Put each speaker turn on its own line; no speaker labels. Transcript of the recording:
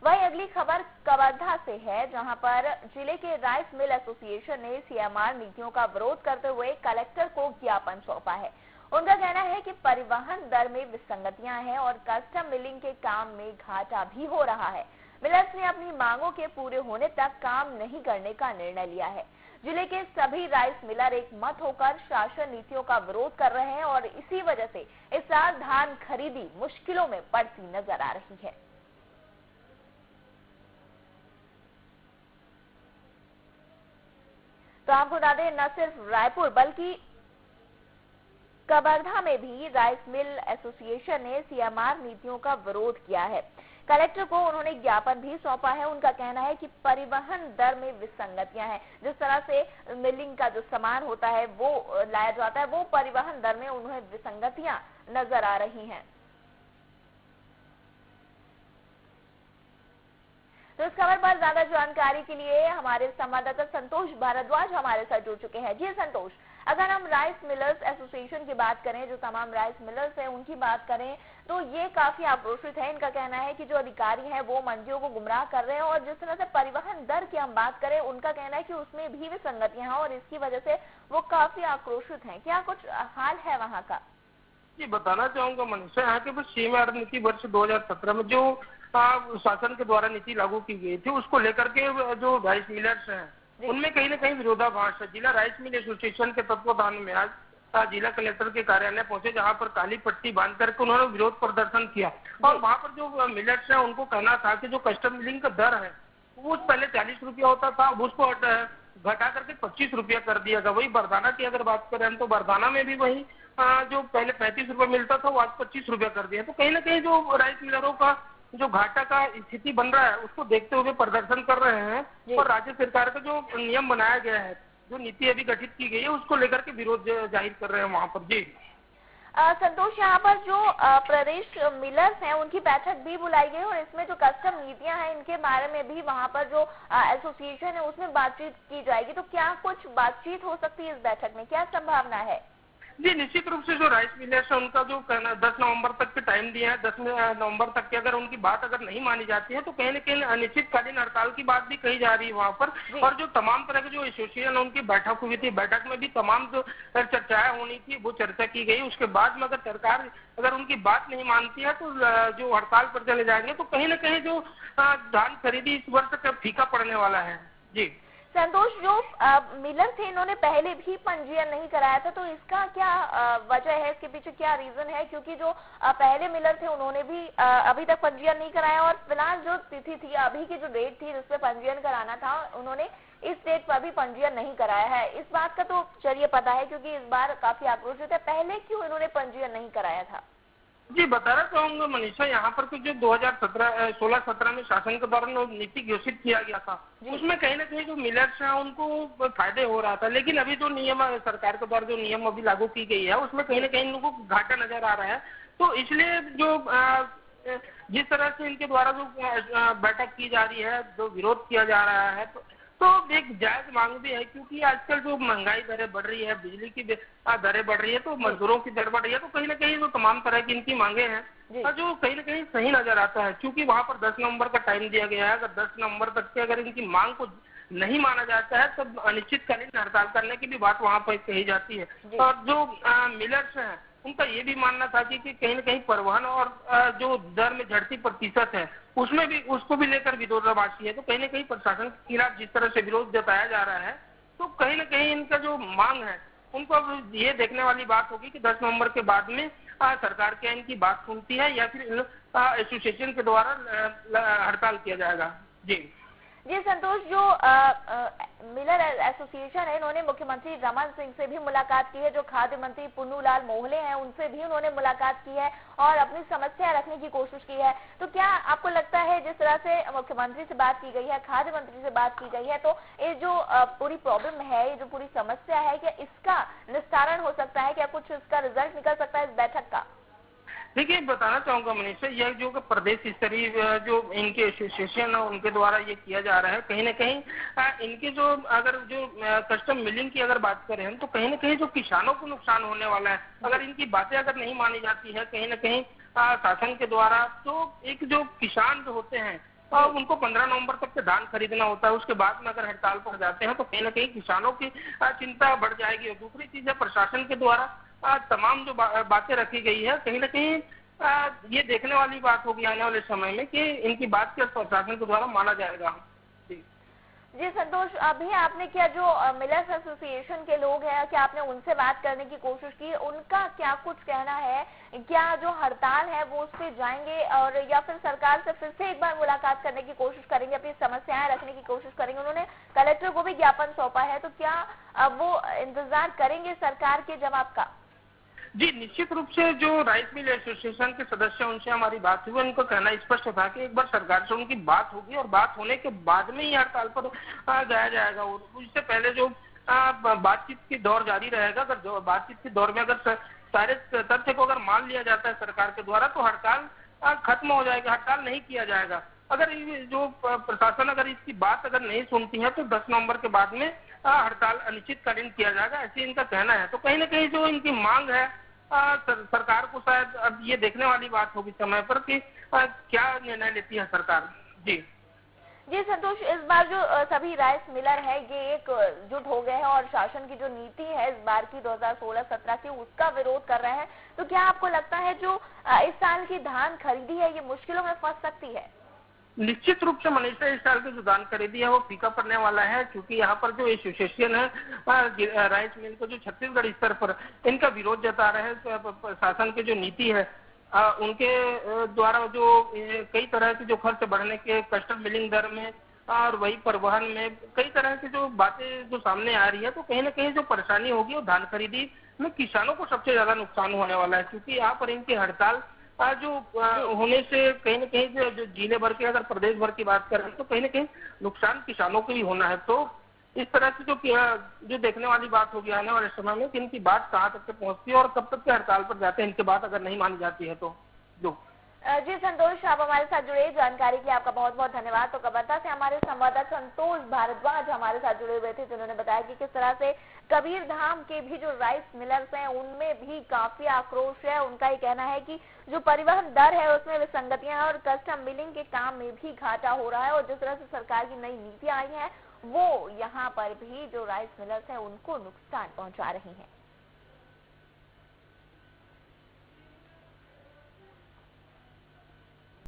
वही अगली खबर कवर्धा से है, जहां पर जिले के राइस मिल एसोसिएशन ने सीएमआर नीतियों का विरोध करते हुए कलेक्टर को ज्ञापन सौंपा है। उनका कहना है कि परिवहन दर में विसंगतियां हैं और कस्टम मिलिंग के काम में घाटा भी हो रहा है। मिलर्स ने अपनी मांगों के पूरे होने तक काम नहीं करने का निर्णय लिया है। जिले के सभी राइस मिलर एक मत होकर शासन नीतियों का विरोध कर रहे हैं और इसी वजह से इस साल धान खरीदी मुश्किलों में पड़ती नजर आ रही है। तो आपको बता दें, न सिर्फ रायपुर बल्कि कवर्धा में भी राइस मिल एसोसिएशन ने सीएमआर नीतियों का विरोध किया है। कलेक्टर को उन्होंने ज्ञापन भी सौंपा है। उनका कहना है कि परिवहन दर में विसंगतियां हैं। जिस तरह से मिलिंग का जो सामान होता है वो लाया जाता है, वो परिवहन दर में उन्हें विसंगतियां नजर आ रही हैं। तो इस खबर पर ज्यादा जानकारी के लिए हमारे संवाददाता संतोष भारद्वाज हमारे साथ जुड़ चुके हैं। जी संतोष, अगर हम राइस मिलर्स एसोसिएशन की बात करें, जो तमाम राइस मिलर्स हैं उनकी बात करें, तो ये काफी आक्रोशित है। इनका कहना है कि जो अधिकारी हैं वो मंडियों को गुमराह कर रहे हैं और जिस तरह से परिवहन दर की हम बात करें, उनका कहना है कि उसमें भी विसंगतियां हैं और इसकी वजह से वो काफी आक्रोशित हैं। क्या कुछ हाल है वहाँ का?
जी, बताना चाहूंगा मनीषा, यहाँ के बस सीएमआर नीति वर्ष 2017 में जो शासन के द्वारा नीति लागू की गई थी, उसको लेकर के जो राइस मिलर्स हैं उनमें कहीं न कहीं विरोधाभास है। जिला राइस मिल एसोसिएशन के तत्वाधान में आज जिला कलेक्टर के कार्यालय पहुंचे, जहां पर काली पट्टी बांध करके उन्होंने विरोध प्रदर्शन किया। और वहां पर जो मिलर्स हैं उनको कहना था कि जो कस्टम मिलिंग का दर है वो पहले 40 रुपया होता था, उसको घटा करके 25 रुपया कर दिया गया। वही बरदाना की अगर बात करें तो बरदाना में भी वही जो पहले 35 रुपये मिलता था वो आज 25 रुपया कर दिया। तो कहीं ना कहीं जो राइस मिलरों का जो घाटा का स्थिति बन रहा है उसको देखते हुए प्रदर्शन कर रहे हैं और राज्य सरकार का जो नियम बनाया गया है, जो नीति अभी गठित की गई है, उसको लेकर के विरोध जाहिर कर रहे हैं वहाँ पर। जी
संतोष, यहाँ पर जो प्रदेश मिलर्स हैं उनकी बैठक भी बुलाई गई और इसमें जो कस्टम नीतियां हैं इनके बारे में भी वहाँ पर जो एसोसिएशन है उसमें बातचीत की जाएगी। तो क्या कुछ बातचीत हो सकती है इस बैठक में, क्या संभावना है?
जी, निश्चित रूप से जो राइस मिलर्स है उनका जो 10 नवंबर तक के टाइम दिया है, 10 नवंबर तक की अगर उनकी बात अगर नहीं मानी जाती है तो कहीं न कहीं अनिश्चितकालीन हड़ताल की बात भी कही जा रही है वहाँ पर। और जो तमाम तरह के जो एसोसिएशन है उनकी बैठक हुई थी, बैठक में भी तमाम जो चर्चाएं होनी थी वो चर्चा की गई। उसके बाद में अगर सरकार अगर उनकी बात नहीं मानती है तो जो हड़ताल पर चले जाएंगे, तो कहीं न कहीं जो धान खरीदी इस वर्ष का फीका पड़ने वाला है। जी
संतोष, जो मिलर थे इन्होंने पहले भी पंजीयन नहीं कराया था, तो इसका क्या वजह है, इसके पीछे क्या रीजन है? क्योंकि जो पहले मिलर थे उन्होंने भी अभी तक पंजीयन नहीं कराया और फिलहाल जो तिथि थी, अभी की जो डेट थी जिसपे पंजीयन कराना था, उन्होंने इस डेट पर भी पंजीयन नहीं कराया है। इस बात का तो चलिए पता है क्योंकि इस बार काफी आक्रोशित है, पहले क्यों इन्होंने पंजीयन नहीं कराया था?
जी, बताना चाहूंगा मनीषा, यहाँ पर जो 2016-17 में शासन के द्वारा नीति घोषित किया गया था उसमें कहीं ना कहीं जो मिलर्स हैं उनको फायदे हो रहा था, लेकिन अभी जो नियम सरकार के द्वारा जो नियम अभी लागू की गई है उसमें कहीं ना कहीं उनको घाटा नजर आ रहा है। तो इसलिए जो जिस तरह से इनके द्वारा जो बैठक की जा रही है, जो विरोध किया जा रहा है, तो एक जायज मांग भी है, क्योंकि आजकल जो महंगाई दरें बढ़ रही है, बिजली की दरें बढ़ रही है, तो मजदूरों की दर बढ़ रही है, तो कहीं ना कहीं जो तमाम तरह की इनकी मांगे हैं और जो कहीं ना कहीं सही नजर आता है। क्योंकि वहां पर 10 नवंबर का टाइम दिया गया है, अगर 10 नवंबर तक के अगर इनकी मांग को नहीं माना जाता है तब अनिश्चितकालीन हड़ताल करने की भी बात वहां पर कही जाती है। और जो मिलर्स हैं उनका ये भी मानना था कि कहीं न कहीं परिवहन और जो दर में झड़ती प्रतिशत है उसमें भी उसको भी लेकर विरोधाभासी है। तो कहीं न कहीं प्रशासन के खिलाफ जिस तरह से विरोध जताया जा रहा है, तो कहीं न कहीं इनका जो मांग है उनको अब ये देखने वाली बात होगी कि 10 नवंबर के बाद में सरकार क्या इनकी बात सुनती है या फिर एसोसिएशन के द्वारा हड़ताल किया जाएगा।
जी संतोष, जो मिलर एसोसिएशन है इन्होंने मुख्यमंत्री रमन सिंह से भी मुलाकात की है, जो खाद्य मंत्री पुन्नूलाल मोहले हैं उनसे भी उन्होंने मुलाकात की है और अपनी समस्या रखने की कोशिश की है। तो क्या आपको लगता है जिस तरह से मुख्यमंत्री से बात की गई है, खाद्य मंत्री से बात की गई है, तो ये जो पूरी प्रॉब्लम है, ये जो पूरी समस्या है, क्या इसका निस्तारण हो सकता है, क्या कुछ इसका रिजल्ट निकल सकता है इस बैठक का?
देखिए, बताना चाहूंगा मनीषा, यह जो प्रदेश स्तरीय जो इनके एसोसिएशन है उनके द्वारा ये किया जा रहा है, कहीं ना कहीं इनके जो अगर जो कस्टम मिलिंग की अगर बात करें तो कहीं ना कहीं जो किसानों को नुकसान होने वाला है, अगर इनकी बातें अगर नहीं मानी जाती है कहीं ना कहीं शासन के द्वारा, तो एक जो किसान जो होते हैं उनको 15 नवंबर तक के धान खरीदना होता है। उसके बाद में अगर हड़ताल पर जाते हैं तो कहीं ना कहीं किसानों की चिंता बढ़ जाएगी। और दूसरी चीज है, प्रशासन के द्वारा तमाम जो बातें रखी गई है, कहीं ना कहीं ये देखने वाली बात होगी आने वाले समय में कि इनकी बात के प्रशासन के द्वारा माना जाएगा।
जी संतोष, अभी आपने क्या जो मिलर्स एसोसिएशन के लोग हैं, क्या आपने उनसे बात करने की कोशिश की? उनका क्या कुछ कहना है? क्या जो हड़ताल है वो उस पे जाएंगे और या फिर सरकार से फिर से एक बार मुलाकात करने की कोशिश करेंगे, अपनी समस्याएं रखने की कोशिश करेंगे? उन्होंने कलेक्टर को भी ज्ञापन सौंपा है, तो क्या वो इंतजार करेंगे सरकार के जवाब का?
जी, निश्चित रूप से जो राइस मिल एसोसिएशन के सदस्य उनसे हमारी बात हुई, उनको कहना स्पष्ट था कि एक बार सरकार से उनकी बात होगी और बात होने के बाद में ही हड़ताल पर जाया जाएगा। और इससे पहले जो बातचीत की दौर जारी रहेगा, अगर बातचीत के दौर में अगर सारे तथ्य को अगर मान लिया जाता है सरकार के द्वारा, तो हड़ताल खत्म हो जाएगा, हड़ताल नहीं किया जाएगा। अगर जो प्रशासन अगर इसकी बात अगर नहीं सुनती है तो 10 नवंबर के बाद में हड़ताल अनिश्चितकालीन किया जाएगा, ऐसे इनका कहना है। तो कहीं ना कहीं जो इनकी मांग है, सरकार को शायद अब ये देखने वाली बात होगी समय पर कि क्या निर्णय लेती है सरकार। जी
जी संतोष, इस बार जो सभी राइस मिलर है ये एकजुट हो गए हैं और शासन की जो नीति है इस बार की 2016-17 की, उसका विरोध कर रहे हैं। तो क्या आपको लगता है जो इस साल की धान खरीदी है ये मुश्किलों में फंस सकती है?
निश्चित रूप से मनीषा, इस साल की जो धान खरीदी है वो फीका पड़ने वाला है, क्योंकि यहाँ पर जो एसोसिएशन है राइस मिल को जो छत्तीसगढ़ स्तर पर इनका विरोध जता रहे हैं। शासन की जो नीति है उनके द्वारा जो कई तरह के जो खर्च बढ़ने के, कस्टम मिलिंग दर में और वही परिवहन में कई तरह की जो बातें जो सामने आ रही है, तो कहीं ना कहीं जो परेशानी होगी वो धान खरीदी में किसानों को सबसे ज्यादा नुकसान होने वाला है। क्योंकि यहाँ पर इनकी हड़ताल जो होने से कहीं ना कहीं जो जिले भर के, अगर प्रदेश भर की बात करें तो कहीं ना कहीं नुकसान किसानों को भी होना है। तो इस तरह से जो देखने वाली बात होगी आने वाले समय में कि इनकी बात कहाँ तक के पहुंचती है और कब तक के हड़ताल पर जाते हैं, इनकी बात अगर नहीं मानी जाती है तो।
जी संतोष, आप हमारे साथ जुड़े, जानकारी के लिए आपका बहुत बहुत धन्यवाद। तो कबरता से हमारे संवाददाता संतोष भारद्वाज हमारे साथ जुड़े हुए थे, जिन्होंने बताया कि किस तरह से कबीरधाम के भी जो राइस मिलर्स हैं उनमें भी काफी आक्रोश है। उनका ये कहना है कि जो परिवहन दर है उसमें विसंगतियां हैं और कस्टम मिलिंग के काम में भी घाटा हो रहा है। और जिस तरह से सरकार की नई नीति आई है वो यहाँ पर भी जो राइस मिलर्स है उनको नुकसान पहुंचा रही है।